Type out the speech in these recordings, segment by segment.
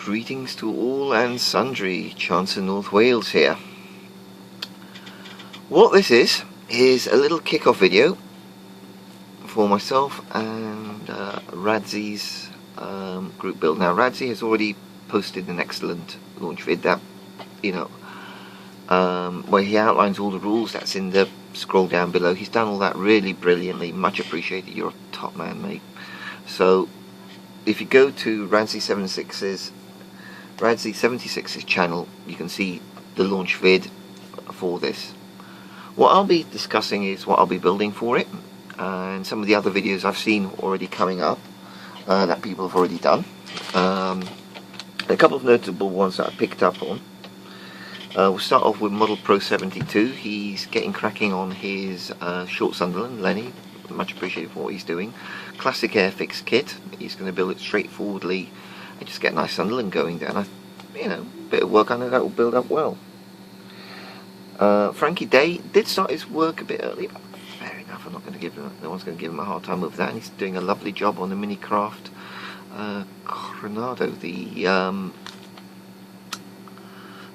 Greetings to all and sundry, Chancer North Wales here. What this is a little kick-off video for myself and Radzy's group build. Now Radzy has already posted an excellent launch vid that, where he outlines all the rules. That's in the scroll down below. He's done all that really brilliantly, much appreciated. You're a top man, mate. So if you go to Radzy 76's channel, you can see the launch vid for this. What I'll be discussing is what I'll be building for it, and some of the other videos I've seen already coming up that people have already done. A couple of notable ones that I picked up on. We'll start off with Model Pro 72. He's getting cracking on his short Sunderland, Lenny. Much appreciated for what he's doing. Classic Airfix kit. He's going to build it straightforwardly and just get a nice Sunderland going there. And a bit of work, I know that will build up well. Frankie did start his work a bit early, but fair enough. I'm not going to give him. No one's going to give him a hard time over that. And he's doing a lovely job on the Minicraft Coronado,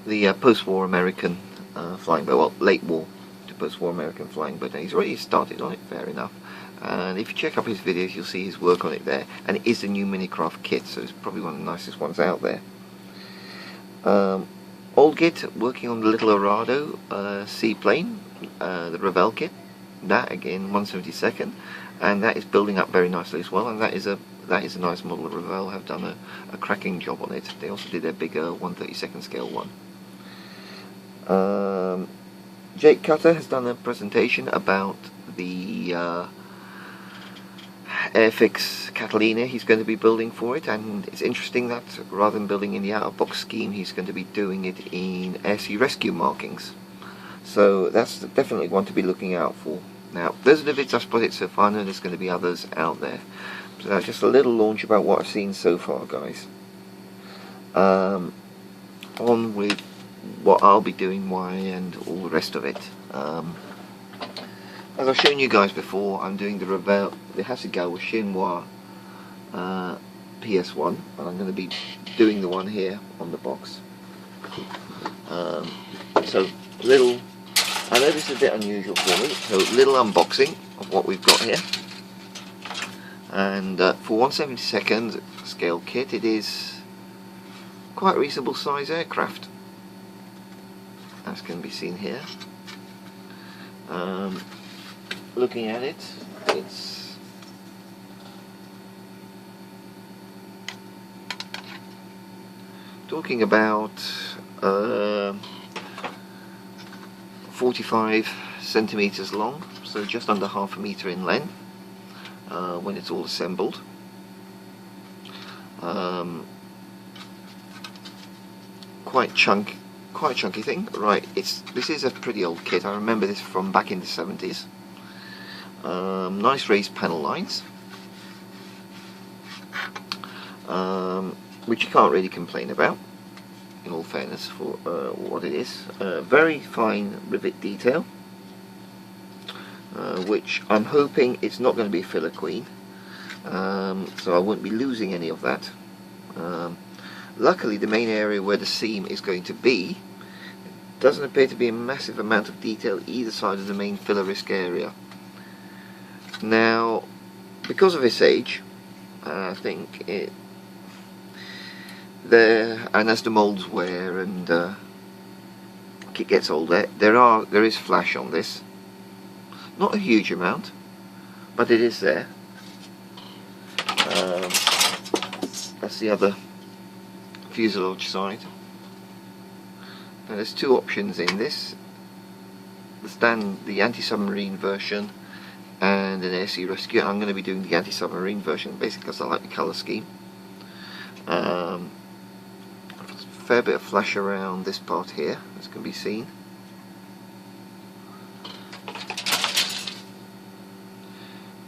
the post-war American flying boat. Well, late war to post-war American flying boat. And he's already started on it. Fair enough. And if you check up his videos, you'll see his work on it there. And it is the new Minicraft kit, so it's probably one of the nicest ones out there. Oldgit working on the little Orado seaplane, the Revell kit. That again, 1/72, and that is building up very nicely as well. And that is a nice model. Revell have done a cracking job on it. They also did their bigger 1/32 scale one. Jake Cutter has done a presentation about the Airfix Catalina he's going to be building for it, and it's interesting that rather than building in the out-of-box scheme, he's going to be doing it in air-sea rescue markings. So that's definitely one to be looking out for. Now, those are the vids I've spotted so far. I know there's going to be others out there. So that's just a little launch about what I've seen so far, guys. On with what I'll be doing, why, and all the rest of it. As I've shown you guys before, I'm doing the Hasegawa Shinmeiwa PS1, and I'm going to be doing the one here on the box. So little, I know this is a bit unusual for me, so little unboxing of what we've got here. And for 1/72 scale kit, it is quite a reasonable size aircraft, as can be seen here. Looking at it, it's talking about 45 centimeters long, so just under half a meter in length when it's all assembled. Quite chunky thing. Right, this is a pretty old kit. I remember this from back in the 70s. Nice raised panel lines, which you can't really complain about, in all fairness, for what it is. Very fine rivet detail, which I'm hoping it's not going to be a filler queen, so I won't be losing any of that. Luckily, the main area where the seam is going to be doesn't appear to be a massive amount of detail either side of the main filler risk area. Now, because of its age, I think and as the molds wear and kit gets older, there is flash on this. Not a huge amount, but it is there. That's the other fuselage side. Now there's two options in this: the anti-submarine version and an air-sea rescue. I'm going to be doing the anti-submarine version, basically because I like the colour scheme. Fair bit of flash around this part here, as can be seen.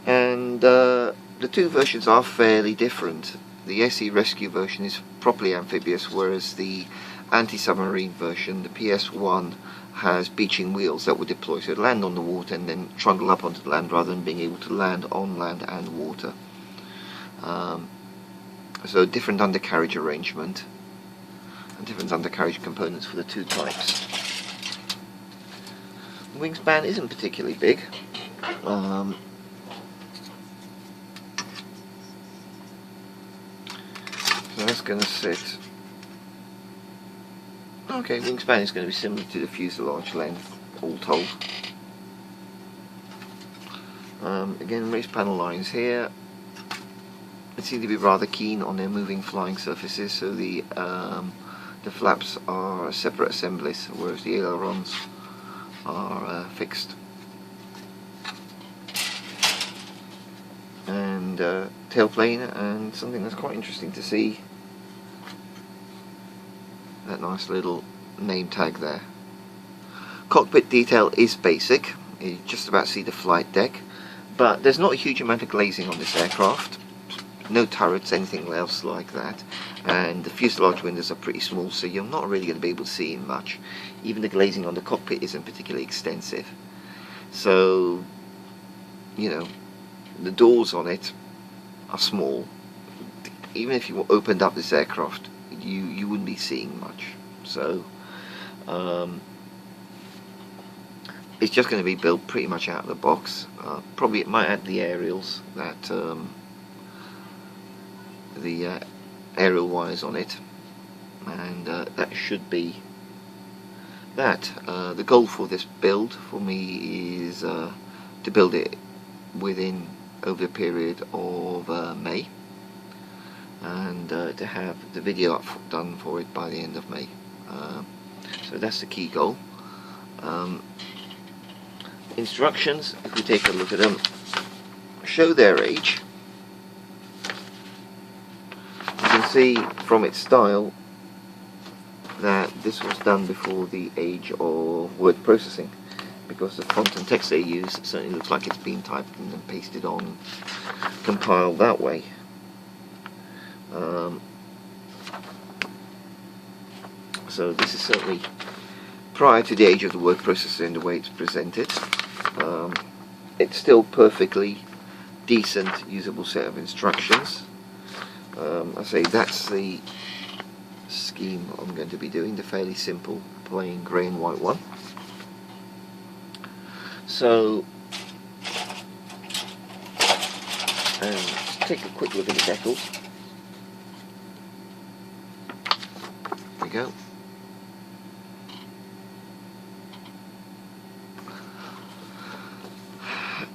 And the two versions are fairly different. The air-sea rescue version is properly amphibious, whereas the anti-submarine version, the PS1, has beaching wheels that will deploy, so land on the water and then trundle up onto the land rather than being able to land on land and water. So different undercarriage arrangement. different undercarriage components for the two types. The wingspan isn't particularly big. So that's going to sit. Okay, wingspan is going to be similar to the fuselage length, all told. Again, raised panel lines here. They seem to be rather keen on their moving flying surfaces, so the flaps are separate assemblies, whereas the ailerons are fixed. And tailplane, and something that's quite interesting to see, that nice little name tag there. Cockpit detail is basic. You just about see the flight deck, but there's not a huge amount of glazing on this aircraft. No turrets, anything else like that, and the fuselage windows are pretty small, so you're not really going to be able to see in much. Even the glazing on the cockpit isn't particularly extensive, so you know, the doors on it are small. Even if you opened up this aircraft, you wouldn't be seeing much. So it's just going to be built pretty much out of the box. Probably it might add the aerials, that the aerial wires on it, and that should be that. The goal for this build for me is to build it within over the period of May, and to have the video done for it by the end of May. So that's the key goal. Instructions, if we take a look at them, show their age. You can see from its style that this was done before the age of word processing, because the font and text they use certainly looks like it's been typed in and pasted on, compiled that way. So this is certainly prior to the age of the word processor in the way it's presented. It's still perfectly decent, usable set of instructions. I say that's the scheme I'm going to be doing, the fairly simple, plain grey and white one. So, let's take a quick look at the decals. There we go.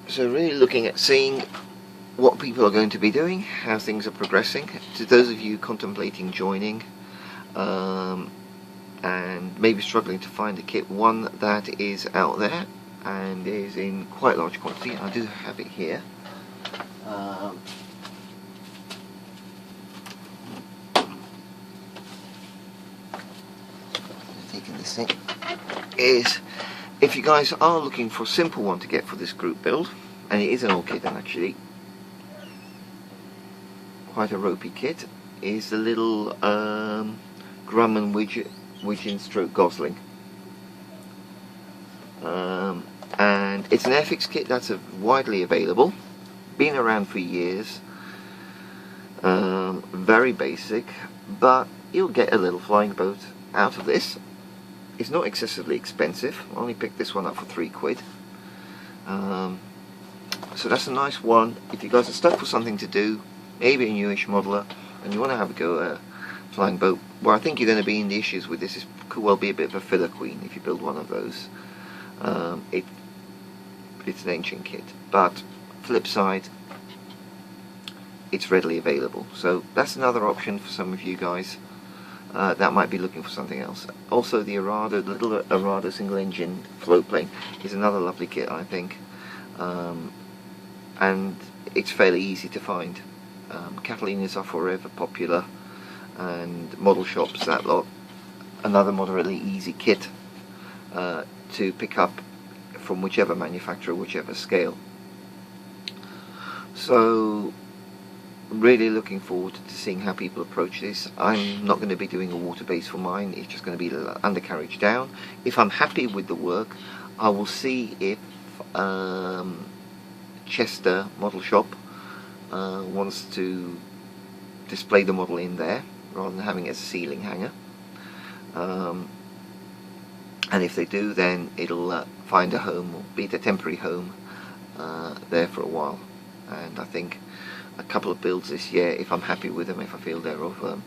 So really looking at seeing what people are going to be doing, how things are progressing. To those of you contemplating joining and maybe struggling to find a kit, one that is out there and is in quite large quantity, I do have it here. Taking this thing, is if you guys are looking for a simple one to get for this group build, and it is an old kit and actually quite a ropey kit, is the little Grumman Widgeon stroke Gosling. And it's an airfix kit that's widely available, been around for years, very basic, but you'll get a little flying boat out of this. It's not excessively expensive. I only picked this one up for £3. So that's a nice one. If you guys are stuck for something to do, maybe a newish modeler, and you want to have a go at a flying boat, where I think you're going to be in the issues with this, could well be a bit of a filler queen if you build one of those. It's an ancient kit, but flip side, it's readily available. So that's another option for some of you guys that might be looking for something else. Also, the Arado, the little Arado single engine float plane is another lovely kit, I think, and it's fairly easy to find. Catalinas are forever popular, and model shops, that lot, another moderately easy kit to pick up from whichever manufacturer, whichever scale. So really looking forward to seeing how people approach this. I'm not going to be doing a water base for mine, it's just going to be the undercarriage down. If I'm happy with the work, I will see if Chester Model Shop wants to display the model in there rather than having it as a ceiling hanger. And if they do, then it'll find a home, or be the temporary home there for a while. And I think a couple of builds this year, if I'm happy with them, if I feel they're of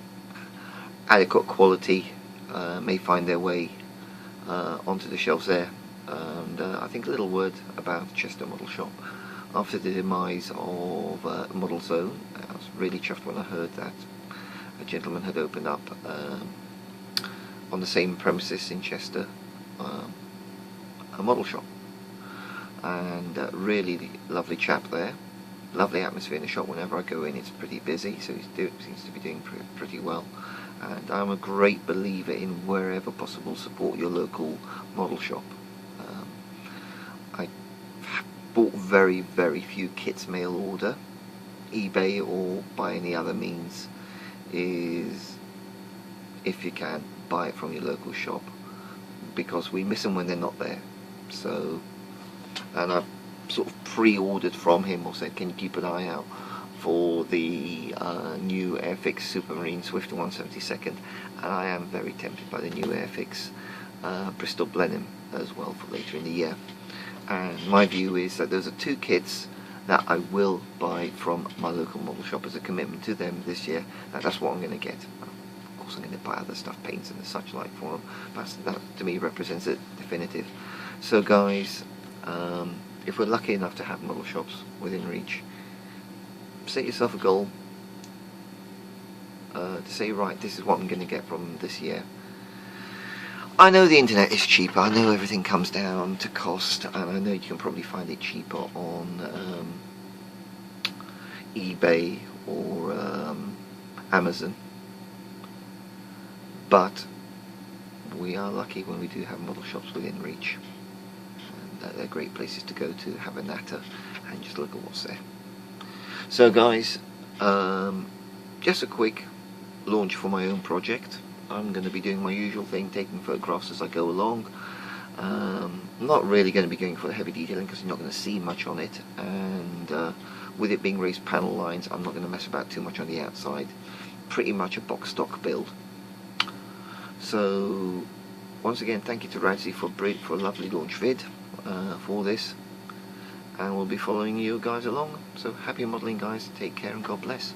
adequate quality, may find their way onto the shelves there. And I think a little word about Chester Model Shop. After the demise of Model Zone, I was really chuffed when I heard that a gentleman had opened up on the same premises in Chester a model shop, and really lovely chap there, lovely atmosphere in the shop. Whenever I go in, it's pretty busy, so he seems to be doing pretty well. And I'm a great believer in, wherever possible, support your local model shop. I bought very few kits mail order. eBay or by any other means is, if you can, buy it from your local shop, because we miss them when they're not there. So, and I've sort of pre-ordered from him, or said, can you keep an eye out for the new Airfix Supermarine Swift 172nd, and I am very tempted by the new Airfix Bristol Blenheim as well for later in the year. And my view is that those are two kits that I will buy from my local model shop as a commitment to them this year. That's what I'm going to get. Of course I'm going to buy other stuff, paints and the such like for them, but that to me represents it definitive. So guys, if we're lucky enough to have model shops within reach, set yourself a goal to say, right, this is what I'm going to get from them this year. I know the internet is cheaper, I know everything comes down to cost, and I know you can probably find it cheaper on eBay or Amazon, but we are lucky when we do have model shops within reach, and they're great places to go to have a natter and just look at what's there. So guys, just a quick launch for my own project. I'm going to be doing my usual thing, taking photographs as I go along. Not really going to be going for the heavy detailing because you're not going to see much on it, and with it being raised panel lines, I'm not going to mess about too much on the outside. Pretty much a box stock build. So once again, thank you to Radzy for a lovely launch vid for this, and we'll be following you guys along. So happy modelling guys, take care and God bless.